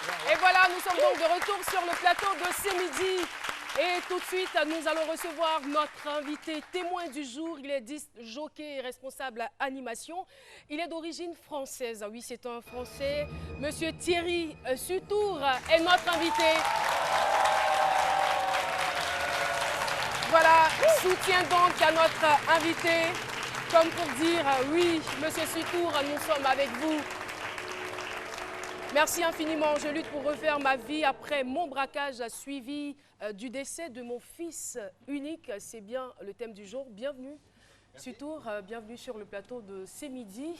Et voilà, nous sommes donc de retour sur le plateau de C'est Midi. Et tout de suite, nous allons recevoir notre invité témoin du jour. Il est disc jockey et responsable animation. Il est d'origine française. Ah oui, c'est un Français. Monsieur Thierry Sutour est notre invité. Voilà, soutien donc à notre invité. Comme pour dire, oui, Monsieur Sutour, nous sommes avec vous. Merci infiniment. Je lutte pour refaire ma vie après mon braquage suivi du décès de mon fils unique. C'est bien le thème du jour. Bienvenue, Sutour, bienvenue sur le plateau de C'est Midi.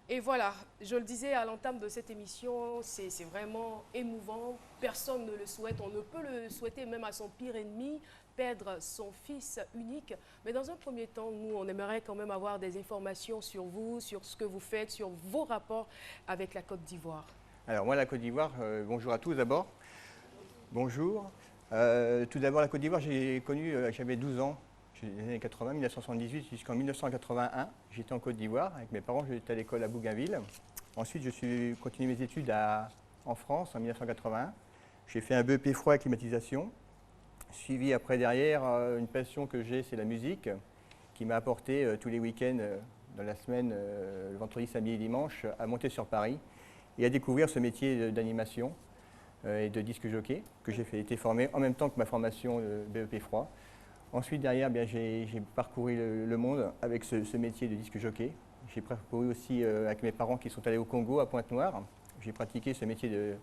Et voilà, je le disais à l'entame de cette émission, c'est vraiment émouvant. Personne ne le souhaite. On ne peut le souhaiter même à son pire ennemi, perdre son fils unique. Mais dans un premier temps, nous, on aimerait quand même avoir des informations sur vous, sur ce que vous faites, sur vos rapports avec la Côte d'Ivoire. Alors moi, la Côte d'Ivoire, bonjour à tous d'abord. Bonjour. Tout d'abord, la Côte d'Ivoire, j'ai connu, j'avais 12 ans, les années 80, 1978 jusqu'en 1981. J'étais en Côte d'Ivoire avec mes parents, j'étais à l'école à Bougainville. Ensuite, je suis continué mes études en France en 1981. J'ai fait un BEP froid et climatisation. Suivi après derrière, une passion que j'ai, c'est la musique, qui m'a apporté tous les week-ends dans la semaine, le vendredi, samedi et dimanche, à monter sur Paris et à découvrir ce métier d'animation et de disque jockey que j'ai été formé en même temps que ma formation de BEP froid. Ensuite, derrière, j'ai parcouru le monde avec ce métier de disque jockey. J'ai parcouru aussi avec mes parents qui sont allés au Congo, à Pointe-Noire. J'ai pratiqué ce métier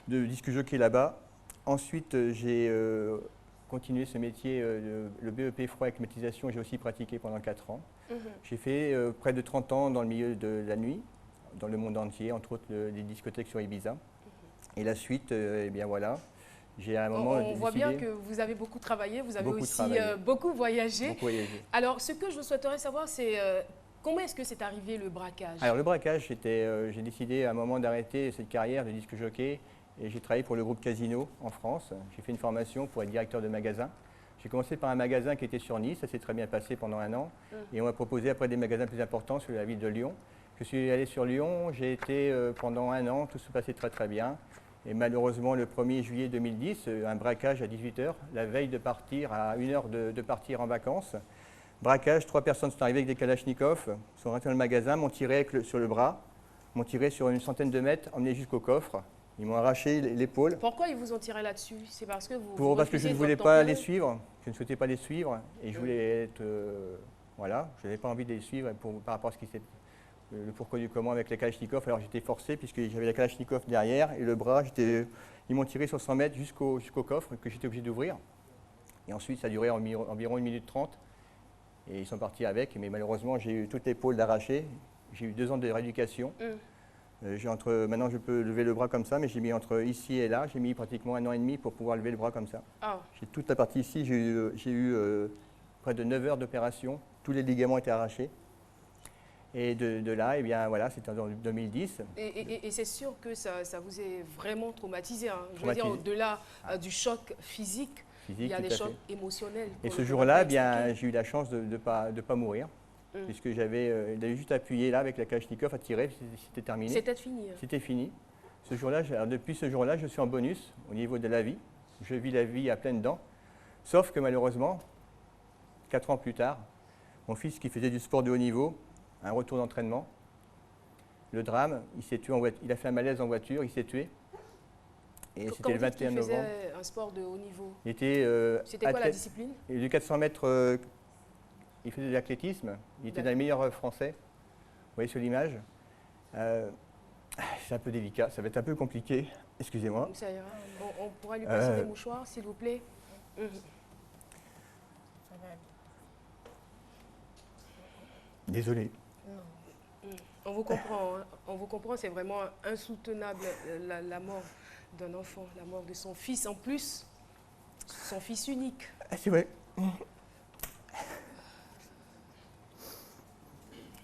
de disque jockey là-bas. Ensuite, j'ai continué ce métier, le BEP froid et climatisation, j'ai aussi pratiqué pendant 4 ans. J'ai fait près de 30 ans dans le milieu de la nuit, dans le monde entier, entre autres les discothèques sur Ibiza. Et la suite, eh bien voilà, j'ai à un moment on voit bien que vous avez beaucoup travaillé, vous avez aussi beaucoup voyagé. Beaucoup voyagé. Alors, ce que je souhaiterais savoir, c'est comment est-ce que c'est arrivé le braquage? Alors le braquage, j'ai décidé à un moment d'arrêter cette carrière de disque jockey et j'ai travaillé pour le groupe Casino en France. J'ai fait une formation pour être directeur de magasin. J'ai commencé par un magasin qui était sur Nice, ça s'est très bien passé pendant 1 an. Et on m'a proposé après des magasins plus importants sur la ville de Lyon. Je suis allé sur Lyon, j'ai été pendant 1 an, tout se passait très très bien. Et malheureusement, le 1er juillet 2010, un braquage à 18 h, la veille de partir, à 1 heure de partir en vacances. Braquage, 3 personnes sont arrivées avec des kalachnikovs, sont rentrées dans le magasin, m'ont tiré sur le bras, m'ont tiré sur une centaine de mètres, emmené jusqu'au coffre. Ils m'ont arraché l'épaule. Pourquoi ils vous ont tiré là-dessus? C'est parce que parce que je ne voulais pas les suivre, je ne souhaitais pas les suivre et je voulais être... voilà, je n'avais pas envie de les suivre par rapport à ce qui s'est... le pourquoi du comment avec les kalachnikovs. Alors j'étais forcé puisque j'avais la kalachnikov derrière et le bras, ils m'ont tiré sur 100 mètres jusqu'au coffre que j'étais obligé d'ouvrir. Et ensuite ça a duré environ 1 minute 30 et ils sont partis avec, mais malheureusement j'ai eu toute l'épaule d'arraché. J'ai eu 2 ans de rééducation. Maintenant je peux lever le bras comme ça, mais j'ai mis entre ici et là, j'ai mis pratiquement 1 an et demi pour pouvoir lever le bras comme ça. J'ai toute la partie ici, j'ai eu près de 9 heures d'opération, tous les ligaments étaient arrachés. Et de là, eh bien voilà, c'était en 2010. Et c'est sûr que ça vous est vraiment traumatisé. Hein. Je veux dire, au-delà du choc physique, il y a des chocs émotionnels. Et ce jour-là, j'ai eu la chance de ne pas mourir. Puisque j'avais juste appuyé là avec la kalachnikov à tirer, c'était terminé. C'était fini. C'était fini. Ce jour-là, depuis ce jour-là, je suis en bonus au niveau de la vie. Je vis la vie à pleines dents. Sauf que malheureusement, 4 ans plus tard, mon fils qui faisait du sport de haut niveau, un retour d'entraînement, le drame, il s'est tué il a fait un malaise en voiture, il s'est tué. Et c'était le 21 novembre. Il faisait un sport de haut niveau. C'était quoi la discipline? Du 400 mètres. Il faisait de l'athlétisme, il était dans les meilleurs français. Vous voyez sur l'image. C'est un peu délicat, ça va être un peu compliqué. Excusez-moi. Ça ira. On pourra lui passer des mouchoirs, s'il vous plaît. Désolé. On vous comprend, hein. On vous comprend, c'est vraiment insoutenable la mort d'un enfant, la mort de son fils en plus, son fils unique. C'est vrai.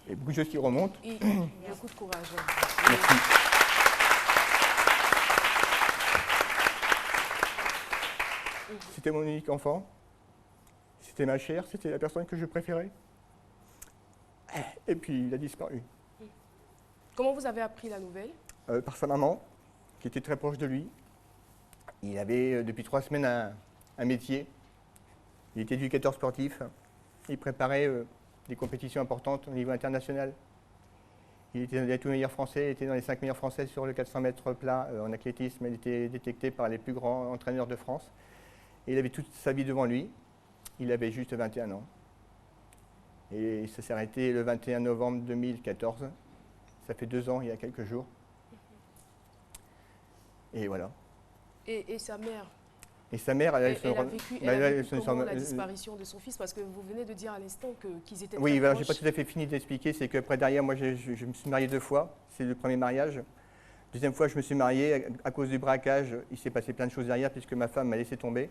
Et beaucoup de choses qui remontent. Et beaucoup de courage. Merci. C'était mon unique enfant. C'était ma chair, c'était la personne que je préférais. Et puis il a disparu. Comment vous avez appris la nouvelle? Par sa maman. qui était très proche de lui. Il avait depuis 3 semaines un métier. Il était éducateur sportif. Il préparait des compétitions importantes au niveau international. Il était dans les tout meilleurs français, il était dans les 5 meilleurs français sur le 400 mètres plat en athlétisme. Il était détecté par les plus grands entraîneurs de France. Et il avait toute sa vie devant lui. Il avait juste 21 ans. Et ça s'est arrêté le 21 novembre 2014. Ça fait 2 ans, il y a quelques jours. Et voilà. Et sa mère? Et sa mère, elle a vécu comment la disparition de son fils? Parce que vous venez de dire à l'instant qu'ils étaient oui, très je n'ai pas tout à fait fini d'expliquer. C'est qu'après, derrière, moi, je me suis marié 2 fois. C'est le premier mariage. Deuxième fois, je me suis marié à cause du braquage. Il s'est passé plein de choses derrière puisque ma femme m'a laissé tomber.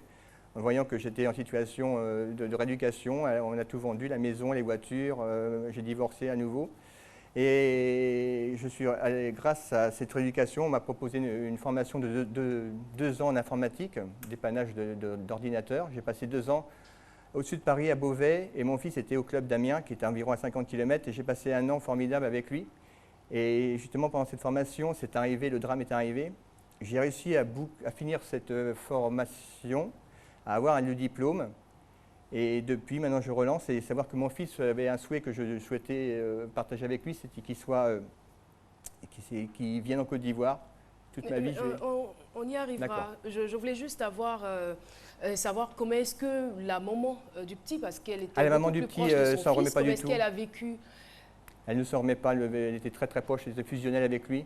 En voyant que j'étais en situation de rééducation, on a tout vendu, la maison, les voitures. J'ai divorcé à nouveau. Et je suis allé, grâce à cette rééducation, on m'a proposé une formation de 2 ans en informatique, dépannage d'ordinateur. J'ai passé 2 ans au-dessus de Paris, à Beauvais, et mon fils était au club d'Amiens, qui était environ à 50 km, et j'ai passé un an formidable avec lui. Et justement, pendant cette formation, c'est arrivé, le drame est arrivé. J'ai réussi à finir cette formation, à avoir le diplôme. Et depuis, maintenant, je relance et savoir que mon fils avait un souhait que je souhaitais partager avec lui, c'était qu'il vienne en Côte d'Ivoire. Toute ma vie, on y arrivera. Je voulais juste savoir comment est-ce que la maman du petit, parce qu'elle était la maman beaucoup du plus petit proche de son s'en remet fils, pas comment du est-ce tout. qu'elle a vécu? Elle ne s'en remet pas, elle était très très proche, elle était fusionnelle avec lui.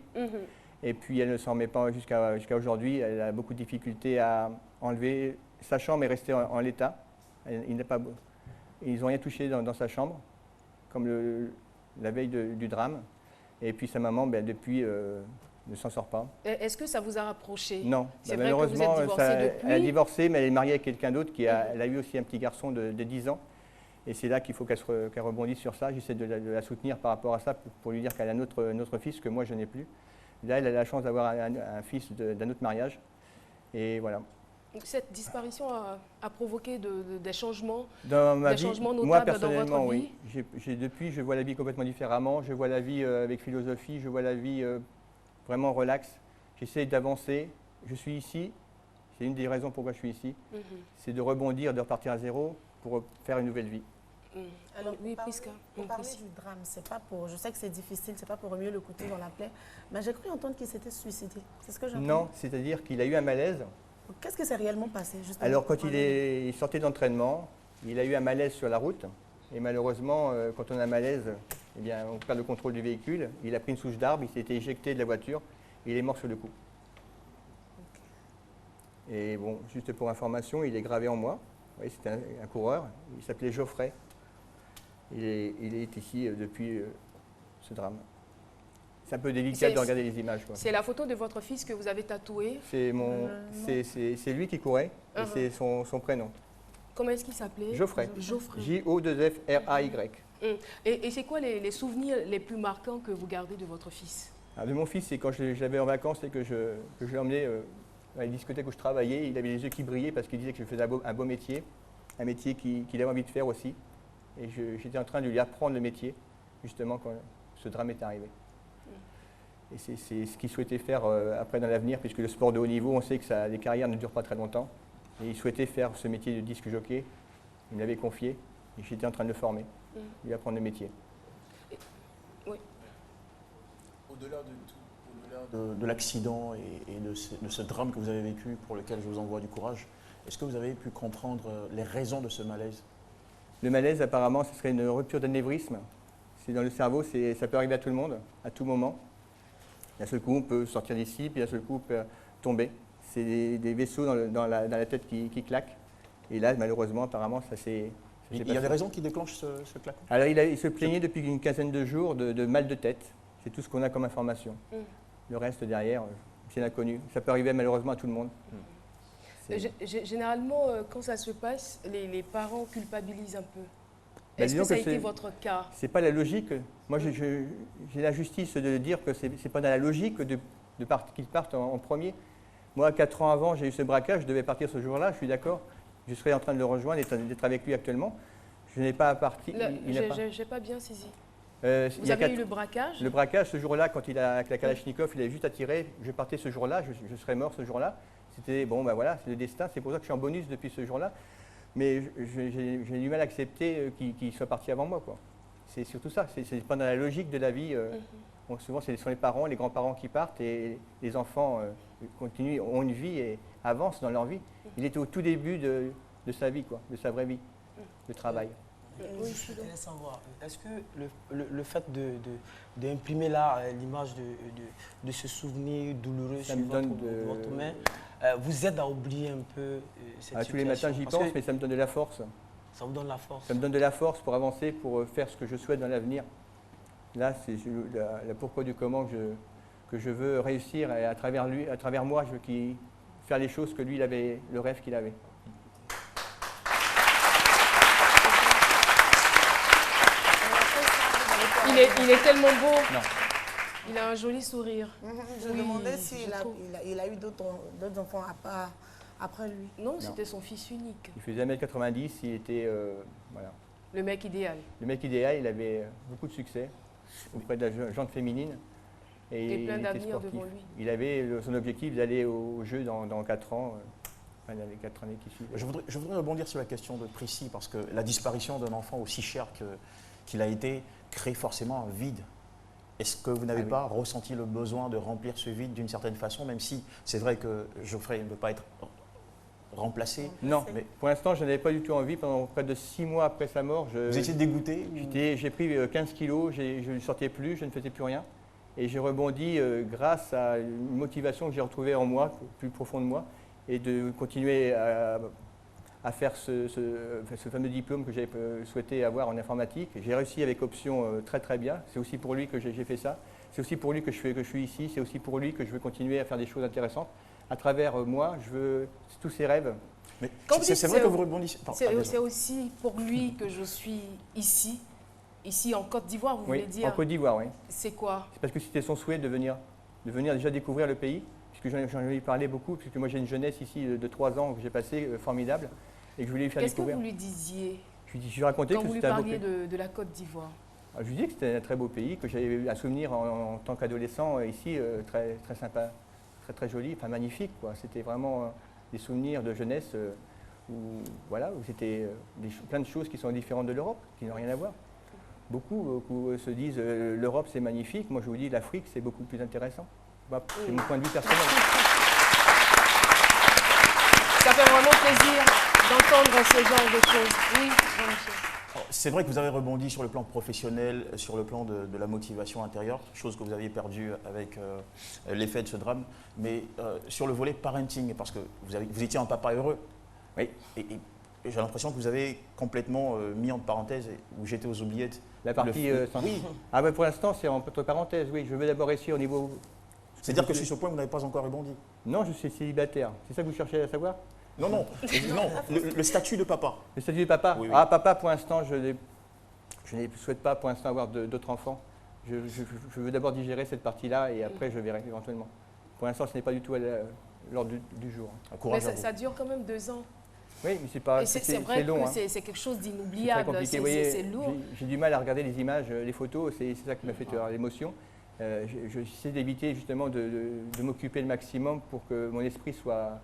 Et puis elle ne s'en remet pas jusqu'à aujourd'hui. Elle a beaucoup de difficultés à enlever. Sa chambre est restée en l'état. Ils n'ont rien touché dans sa chambre, comme la veille du drame. Et puis sa maman, depuis, ne s'en sort pas. Est-ce que ça vous a rapproché? Non. C'est vrai que vous êtes divorcé depuis. Elle a divorcé, mais elle est mariée avec quelqu'un d'autre elle a eu aussi un petit garçon de 10 ans. Et c'est là qu'il faut qu'elle rebondisse sur ça. J'essaie de la soutenir par rapport à ça pour lui dire qu'elle a un autre fils que moi je n'ai plus. Là, elle a la chance d'avoir un fils d'un autre mariage. Et voilà. Donc, cette disparition a provoqué des changements, dans ma vie, changements notables moi, dans votre personnellement, vie? Oui. Depuis, je vois la vie complètement différemment. Je vois la vie avec philosophie. Je vois la vie vraiment relax. J'essaie d'avancer. Je suis ici. C'est une des raisons pourquoi je suis ici. C'est de rebondir, de repartir à zéro pour faire une nouvelle vie. Alors, oui, Prisca. Pour parler du drame, c'est pas pour. Je sais que c'est difficile, c'est pas pour remuer le couteau dans la plaie, mais j'ai cru entendre qu'il s'était suicidé. C'est ce que j'entends. Non, c'est-à-dire qu'il a eu un malaise. Qu'est-ce qui s'est réellement passé justement? Alors, quand il sortait d'entraînement, il a eu un malaise sur la route. Et malheureusement, quand on a un malaise, eh bien, on perd le contrôle du véhicule. Il a pris une souche d'arbre, il s'est été éjecté de la voiture et il est mort sur le coup. Et bon, juste pour information, il est gravé en moi. Oui, c'était un coureur. Il s'appelait Geoffrey. Il est ici depuis ce drame. C'est un peu délicat de regarder les images. C'est la photo de votre fils que vous avez tatoué? C'est lui qui courait et c'est son prénom. Comment est-ce qu'il s'appelait? Geoffrey. Geoffrey. J-O-2-F-R-A-Y. Et c'est quoi les souvenirs les plus marquants que vous gardez de votre fils? De mon fils, c'est quand je l'avais en vacances et que je l'ai emmené à une discothèque où je travaillais. Il avait les yeux qui brillaient parce qu'il disait que je faisais un beau métier, un métier qu'il avait envie de faire aussi. Et j'étais en train de lui apprendre le métier, justement, quand ce drame est arrivé. Et c'est ce qu'il souhaitait faire après dans l'avenir, puisque le sport de haut niveau, on sait que les carrières ne durent pas très longtemps. Et il souhaitait faire ce métier de disque jockey. Il me l'avait confié et j'étais en train de le former, lui apprendre le métier. Oui. Au-delà de tout, au-delà de l'accident et de ce drame que vous avez vécu, pour lequel je vous envoie du courage, est-ce que vous avez pu comprendre les raisons de ce malaise? Le malaise, apparemment, ce serait une rupture d'anévrisme. C'est dans le cerveau, ça peut arriver à tout le monde, à tout moment. D'un seul coup, on peut sortir d'ici, puis d'un seul coup, on peut tomber. C'est des vaisseaux dans la tête qui claquent. Et là, malheureusement, apparemment, ça s'est passé. Il y a des raisons qui déclenchent ce claquement? Alors, il se plaignait depuis une quinzaine de jours de mal de tête. C'est tout ce qu'on a comme information. Le reste, derrière, c'est l'inconnu. Ça peut arriver malheureusement à tout le monde. Généralement, quand ça se passe, les parents culpabilisent un peu. Est-ce disons que ça a que été votre cas? C'est pas la logique. Moi, j'ai la justice de dire que c'est pas dans la logique qu'ils partent en premier. Moi, 4 ans avant, j'ai eu ce braquage, je devais partir ce jour-là, je suis d'accord. Je serais en train de le rejoindre, d'être avec lui actuellement. Je n'ai pas à partir. Je n'ai pas bien saisi. Vous avez eu le braquage? Le braquage, ce jour-là, quand avec la Kalachnikov, il avait juste à tirer, je partais ce jour-là, je serais mort ce jour-là. C'était, bon, ben voilà, c'est le destin, c'est pour ça que je suis en bonus depuis ce jour-là. Mais j'ai du mal à accepter qu'il soit parti avant moi, quoi. C'est surtout ça, c'est pas dans la logique de la vie. Souvent, ce sont les parents, les grands-parents qui partent et les enfants continuent, ont une vie et avancent dans leur vie. Il était au tout début de sa vie, quoi, de sa vraie vie, de travail. Oui, je voulais savoir, est-ce que le fait d'imprimer là l'image de ce souvenir douloureux sur votre main vous aide à oublier un peu cette situation? Tous les matins j'y pense, mais ça me donne de la force. Ça vous donne la force? Ça me donne de la force pour avancer, pour faire ce que je souhaite dans l'avenir. Là, c'est la pourquoi du comment que je veux réussir et à travers lui, à travers moi, je veux faire les choses que lui, il avait, le rêve qu'il avait. Il est tellement beau. Non. Il a un joli sourire. Je demandais s'il a eu d'autres enfants après lui. Non, c'était son fils unique. Il faisait 1m90, il était... voilà. Le mec idéal. Le mec idéal, il avait beaucoup de succès auprès de la gente féminine. Et plein d'avenir devant lui. Il avait son objectif d'aller aux Jeux dans 4 ans. Dans les 4 années qui suivent. Je voudrais rebondir sur la question de Prissy, parce que la disparition d'un enfant aussi cher qu'il a été crée forcément un vide. Est-ce que vous n'avez pas ressenti le besoin de remplir ce vide d'une certaine façon, même si c'est vrai que Geoffrey ne peut pas être remplacé? Non, mais pour l'instant, je n'avais pas du tout envie. Pendant près de 6 mois après sa mort, vous étiez dégoûté? J'ai pris 15 kilos, je ne sortais plus, je ne faisais plus rien. Et j'ai rebondi grâce à une motivation que j'ai retrouvée en moi, plus profond de moi, et de continuer à faire ce fameux diplôme que j'avais souhaité avoir en informatique. J'ai réussi avec option très très bien. C'est aussi pour lui que j'ai fait ça. C'est aussi pour lui que je suis ici. C'est aussi pour lui que je veux continuer à faire des choses intéressantes. À travers moi, je veux tous ces rêves. Mais c'est vrai que vous rebondissez. C'est aussi pour lui que je suis ici. Ici en Côte d'Ivoire, vous voulez dire? En Côte d'Ivoire, oui. C'est quoi? C'est parce que c'était son souhait de venir déjà découvrir le pays. Puisque j'en ai parlé beaucoup, puisque moi j'ai une jeunesse ici de 3 ans que j'ai passé formidable et que je voulais lui faire découvrir. Qu'est-ce que vous lui disiez je lui racontais quand que vous lui c'était un beau parliez pays. de la Côte d'Ivoire? Je lui disais que c'était un très beau pays, que j'avais eu un souvenir en tant qu'adolescent ici très, très sympa, très, très joli, enfin magnifique, quoi. C'était vraiment des souvenirs de jeunesse où c'était plein de choses qui sont différentes de l'Europe, qui n'ont rien à voir. Beaucoup se disent l'Europe c'est magnifique, moi je vous dis l'Afrique c'est beaucoup plus intéressant. C'est mon point de vue personnel. Ça fait vraiment plaisir d'entendre ce genre de choses. Oui, Jean-Michel. C'est vrai que vous avez rebondi sur le plan professionnel, sur le plan de la motivation intérieure, chose que vous aviez perdue avec l'effet de ce drame, mais sur le volet parenting, parce que vous étiez un papa heureux. Oui. Et j'ai l'impression que vous avez complètement mis entre parenthèses, ou jeté aux oubliettes. La partie oui. Ah ben pour l'instant c'est entre parenthèses, oui. Je veux d'abord réussir au niveau... C'est-à-dire que sur ce point, vous n'avez pas encore rebondi? Non, je suis célibataire. C'est ça que vous cherchez à savoir? Non, non, le statut de papa. Le statut de papa? Oui, oui. Ah, papa, pour l'instant, je ne souhaite pas pour l'instant avoir d'autres enfants. Je veux d'abord digérer cette partie-là et après je verrai éventuellement. Pour l'instant, ce n'est pas du tout à l'ordre du jour. Mais ça dure quand même 2 ans. Oui, mais c'est pas. C'est vrai long, que c'est quelque chose d'inoubliable, c'est lourd. J'ai du mal à regarder les images, les photos, c'est ça qui m'a fait l'émotion. J'essaie d'éviter justement de m'occuper le maximum pour que mon esprit soit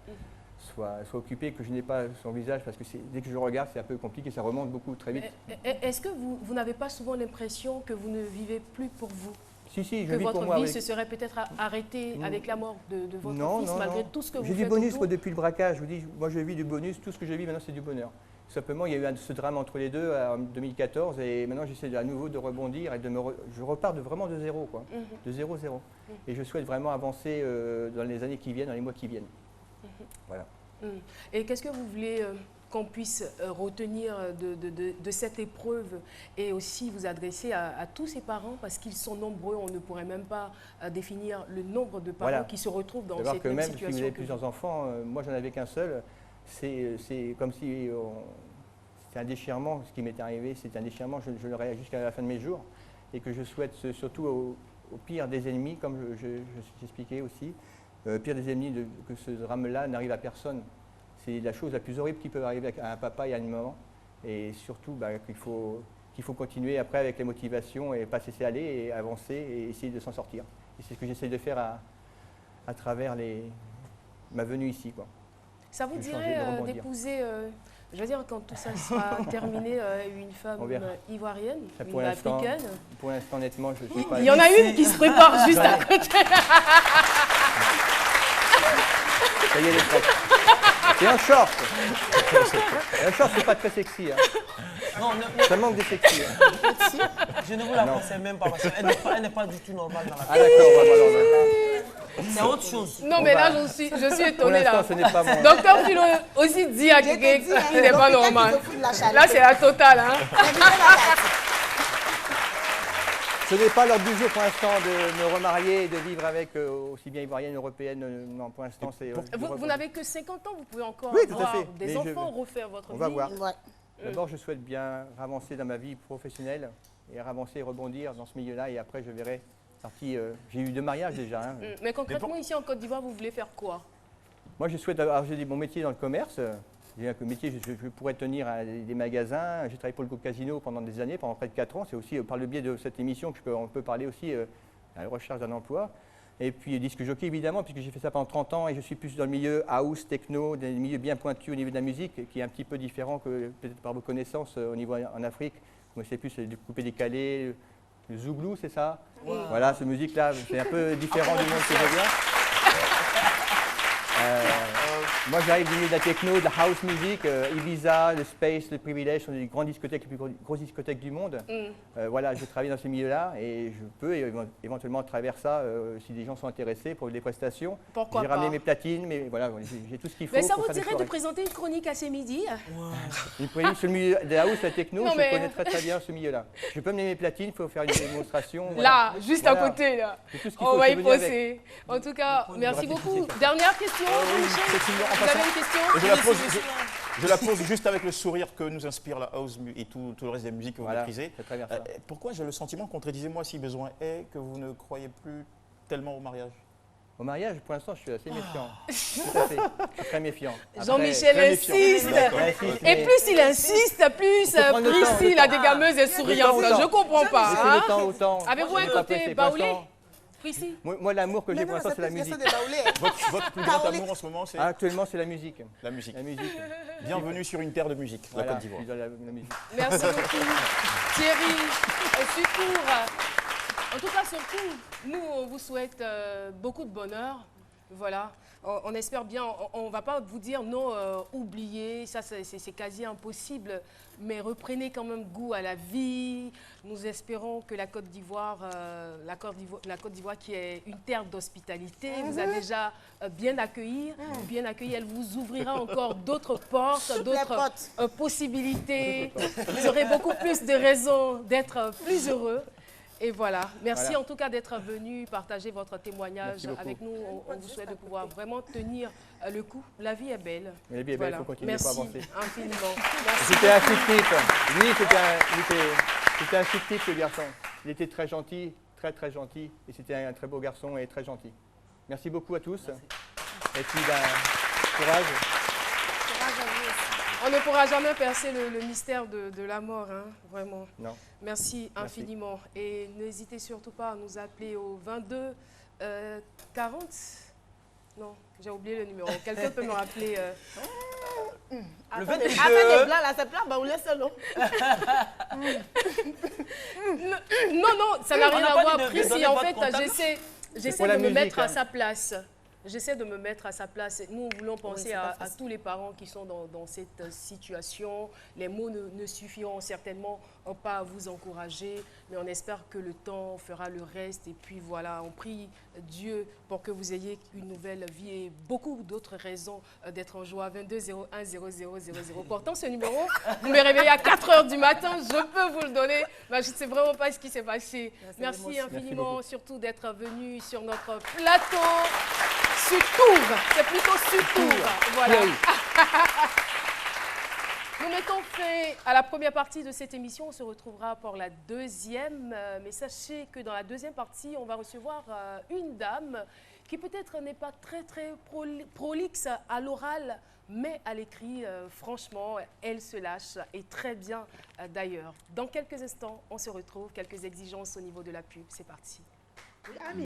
occupé, que je n'ai pas son visage, parce que dès que je regarde, c'est un peu compliqué, ça remonte beaucoup très vite. Est-ce que vous n'avez pas souvent l'impression que vous ne vivez plus pour vous? Si, je vis pour moi. Que votre vie se serait peut-être arrêtée avec la mort de votre fils, malgré tout ce que vous faites? J'ai du bonus depuis le braquage, je vous dis, moi je vis du bonus, tout ce que je vis maintenant c'est du bonheur. Tout simplement, il y a eu ce drame entre les deux en 2014 et maintenant j'essaie à nouveau de rebondir et je repars vraiment de zéro, quoi, de 0-0. Et je souhaite vraiment avancer dans les années qui viennent, dans les mois qui viennent. Voilà. Et qu'est-ce que vous voulez qu'on puisse retenir de cette épreuve et aussi vous adresser à tous ces parents, parce qu'ils sont nombreux, on ne pourrait même pas définir le nombre de parents qui se retrouvent dans cette même situation. Si vous avez plusieurs enfants, moi j'en avais qu'un seul, c'est comme si c'était un déchirement, ce qui m'était arrivé, c'était un déchirement, je l'aurai jusqu'à la fin de mes jours, et que je souhaite surtout au pire des ennemis, comme j'expliquais aussi, pire des ennemis, que ce drame-là n'arrive à personne. C'est la chose la plus horrible qui peut arriver à un papa et à une maman, et surtout qu'il faut qu'il faut continuer après avec les motivations et pas se laisser aller et avancer et essayer de s'en sortir. Et c'est ce que j'essaie de faire à travers ma venue ici, quoi. Ça vous De changer, de dirait rebondir. d'épouser, je veux dire, quand tout ça sera terminé, une femme On verra. ivoirienne, Ça, une africaine? pour l'instant, honnêtement, je ne sais pas. Il y en a une qui se prépare juste à côté. Ça y est, les propres. Et un short. Un short, c'est pas très sexy. Hein. Non, Ça manque de sexy. Hein. je ne vous la conseille même pas parce qu'elle n'est pas du tout normale dans la Ah d'accord, voilà. C'est autre chose. Non, mais là, je suis Pour étonnée. l'instant, Là. ce n'est pas mon... Docteur Philo aussi dit à quelqu'un qu'il n'est pas normal. Là, c'est la totale. Hein. Ce n'est pas l'ordre du jour pour l'instant de me remarier et de vivre avec aussi bien ivoirienne, européenne. Non, pour l'instant, c'est... Vous n'avez que 50 ans, vous pouvez encore Oui, tout à avoir fait. des Mais enfants, refaire votre On vie. va voir. Ouais. D'abord, je souhaite bien avancer dans ma vie professionnelle et avancer et rebondir dans ce milieu-là. Et après, je verrai. J'ai eu 2 mariages déjà. Hein. Mais concrètement, ici en Côte d'Ivoire, vous voulez faire quoi? Moi, je souhaite avoir j'ai mon métier dans le commerce. J'ai un métier, je pourrais tenir des magasins. J'ai travaillé pour le groupe Casino pendant des années, pendant près de 4 ans. C'est aussi par le biais de cette émission qu'on peut parler aussi à la recherche d'un emploi. Et puis disque jockey évidemment, puisque j'ai fait ça pendant 30 ans et je suis plus dans le milieu house, techno, des milieux bien pointus au niveau de la musique, qui est un petit peu différent que peut-être par vos connaissances au niveau en Afrique. Moi, c'est plus le coupé décalé, le zouglou, c'est ça? Voilà, cette musique-là, c'est un peu différent du monde que je viens. Moi, j'arrive du milieu de la techno, de la house music, Ibiza, le Space, le Privilège sont des grandes discothèques, les plus grosses discothèques du monde. Voilà, je travaille dans ces milieux-là et je peux éventuellement à travers ça, si des gens sont intéressés pour des prestations. Pourquoi J'ai pas? ramené mes platines, mais voilà, j'ai tout ce qu'il faut. Mais ça pour vous faire des dirait de soirées. présenter une chronique à ces midis? Une chronique sur le milieu de la house, la techno, Non, je mais- connais très bien ce milieu-là. Je peux amener mes platines, il faut faire une démonstration. Là, voilà. juste Voilà. à côté, là. C'est tout ce qu'il On faut, va je y suis venu avec. passer. En tout cas, merci ratisser beaucoup. ça. Dernière question, Michel. c'est une- en Vous passant- avez une question? Je la pose, je la pose juste avec le sourire que nous inspire la house et tout le reste des musiques que vous Voilà, maîtrisez. c'est très bien ça. Pourquoi j'ai le sentiment, contredisez-moi si besoin est, que vous ne croyez plus tellement au mariage? Au mariage, pour l'instant, je suis assez méfiant. Tout à fait. Je suis très méfiant. Après, Jean-Michel très méfiant. insiste. D'accord. Insiste, Et mais plus il insiste, plus faut prendre le temps, Priscille, le la temps. dégameuse, est souriante. Le temps. Je comprends pas. laissez hein. le temps au temps. Avez-vous Je un suis pas côté pressé. Pour baoulé, l'instant, Priscille? moi, l'amour que j'ai pour l'instant, c'est la musique. Votre plus grand amour en ce moment, c'est Actuellement, c'est la musique. la musique. La musique. Bienvenue sur une terre de musique, la Voilà, Côte je d'Ivoire. suis dans la musique. Merci beaucoup. Thierry, Sutour. En tout cas, surtout, nous, on vous souhaite beaucoup de bonheur. Voilà. On espère bien, on ne va pas vous dire non, oubliez, ça c'est quasi impossible, mais reprenez quand même goût à la vie. Nous espérons que la Côte d'Ivoire, qui est une terre d'hospitalité, vous a déjà bien accueilli, elle vous ouvrira encore d'autres portes, d'autres possibilités. Vous aurez beaucoup plus de raisons d'être plus heureux. Et voilà. Merci Voilà. en tout cas d'être venu partager votre témoignage Merci beaucoup. avec nous. On vous souhaite de pouvoir vraiment tenir le coup. La vie est belle. La vie est belle, il faut continuer, il faut Merci avancer. infiniment. Merci. C'était un chic type. Lui, c'était un chic type, ce garçon. Il était très gentil, très très gentil. Et c'était un très beau garçon et très gentil. Merci beaucoup à tous. Et puis, courage. On ne pourra jamais percer le mystère de la mort, hein, vraiment. Non. Merci infiniment. Et n'hésitez surtout pas à nous appeler au 22 40. Non, j'ai oublié le numéro. Quelqu'un peut me rappeler. Le Après 22. des blancs, là, c'est plat, bah, on laisse l'eau. Non, ça n'a On rien n'a à pas voir. dit de Priscille, donner en votre fait, contact. j'essaie pour de la me musique, mettre à hein. sa place. J'essaie de me mettre à sa place. Nous voulons penser c'est pas à facile. tous les parents qui sont dans cette situation. Les mots ne suffiront certainement pas à vous encourager, mais on espère que le temps fera le reste. Et puis voilà, on prie Dieu pour que vous ayez une nouvelle vie et beaucoup d'autres raisons d'être en joie. 22 01 00 00. Pourtant, ce numéro, vous me réveillez à 4 h du matin, je peux vous le donner. Mais je ne sais vraiment pas ce qui s'est passé. Merci infiniment, beaucoup. surtout d'être venu sur notre plateau. Sutour, c'est plutôt Sutour. Voilà. Nous mettons fin à la première partie de cette émission. On se retrouvera pour la deuxième. Mais sachez que dans la deuxième partie, on va recevoir une dame qui peut-être n'est pas très prolixe à l'oral, mais à l'écrit, franchement, elle se lâche et très bien d'ailleurs. Dans quelques instants, on se retrouve. Quelques exigences au niveau de la pub. C'est parti.